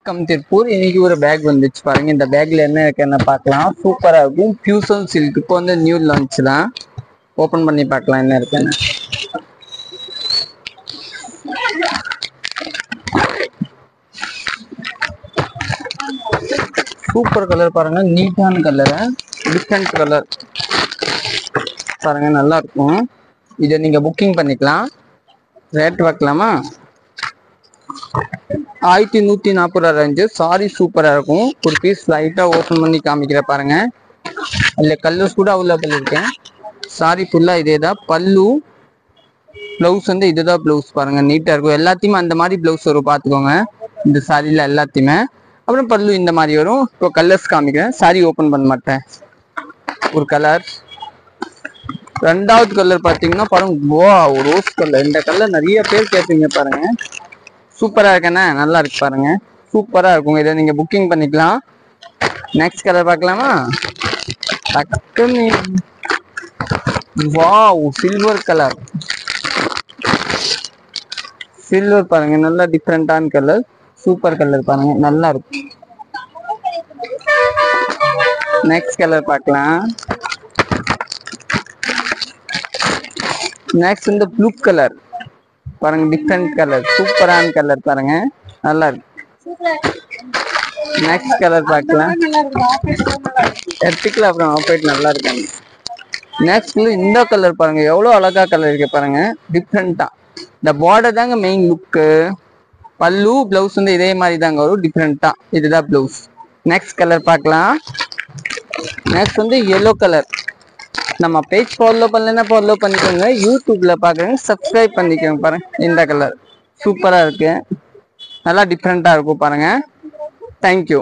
Come Tiruppur இன்னைக்கு ஒரு back வந்துச்சு பாருங்க. இந்த பேக்ல என்ன இருக்குன்னு பார்க்கலாம். சூப்பரா இருக்கும். ஃபியூசன் சில்க் இப்போ வந்து நியூ லான்ச் தான். ஓபன் பண்ணி பார்க்கலாம் என்ன இருக்குன்னு. சூப்பர் கலர் பாருங்க, நீட்டான கலரு, டிஃப்ரெண்ட் கலர் பாருங்க, நல்லா இருக்கும். இதை நீங்க புக்கிங் பண்ணிக்கலாம். ரேட் வைக்கலாமா? 1140 ரேஞ்சு. சாரி சூப்பரா இருக்கும். ஒரு பீஸ் லைட்டா ஓபன் பண்ணி காமிக்கிற பாருங்க. அதுல கலர்ஸ் கூட அவைலபிள் இருக்கேன். சாரி ஃபுல்லா இதேதான். பல்லு பிளவுஸ் வந்து இதுதான் பிளவுஸ் பாருங்க, நீட்டா இருக்கும். எல்லாத்தையுமே அந்த மாதிரி பிளவுஸ் வரும் பாத்துக்கோங்க இந்த சாரியில எல்லாத்தையுமே. அப்புறம் பல்லு இந்த மாதிரி வரும். இப்போ கலர்ஸ் காமிக்கிறேன். சாரி ஓபன் பண்ண மாட்டேன். ஒரு கலர், ரெண்டாவது கலர் பாத்தீங்கன்னா பாருங்க, வா ரோஸ் கலர். இந்த கலர் நிறைய பேர் கேட்பீங்க பாருங்க. சூப்பரா இருக்கேண்ணே, நல்லா இருக்கு பாருங்க, சூப்பரா இருக்கும். இதை நீங்க புக்கிங் பண்ணிக்கலாம். நெக்ஸ்ட் கலர் பார்க்கலாமா? Wow, silver colour. சில்வர் பாருங்க, நல்லா டிஃப்ரெண்டான கலர், சூப்பர் கலர் பாருங்க, நல்லா இருக்கு. நெக்ஸ்ட் கலர் பார்க்கலாம். நெக்ஸ்ட் வந்து ப்ளூ கலர் பாருங்க, டிஃப்ரெண்ட் கலர், சூப்பரான கலர் பாருங்க, நல்லா இருக்கு. நெக்ஸ்ட் கலர் பார்க்கலாம். எடுத்துக்கலாம், அப்புறம் ஆப்ரேட் நல்லா இருக்காங்க. நெக்ஸ்ட் இந்த கலர் பாருங்க, எவ்வளவு அழகா கலர் இருக்கு பாருங்க, டிஃப்ரெண்டா. இந்த பார்டர் தாங்க மெயின் லுக்கு. பல்லு பிளவுஸ் வந்து இதே மாதிரி தாங்க வரும், டிஃப்ரெண்டா. இதுதான் பிளவுஸ். நெக்ஸ்ட் கலர் பார்க்கலாம். நெக்ஸ்ட் வந்து எல்லோ கலர். நம்ம பேஜ் ஃபாலோ பண்ணலன்னா ஃபாலோ பண்ணிக்கோங்க. யூடியூப்ல பாக்குறேங்க, சப்ஸ்கிரைப் பண்ணிக்கோங்க. பாருங்க இந்த கலர் சூப்பரா இருக்கு, நல்லா டிஃப்ரெண்டா இருக்கும் பாருங்க. தேங்க்யூ.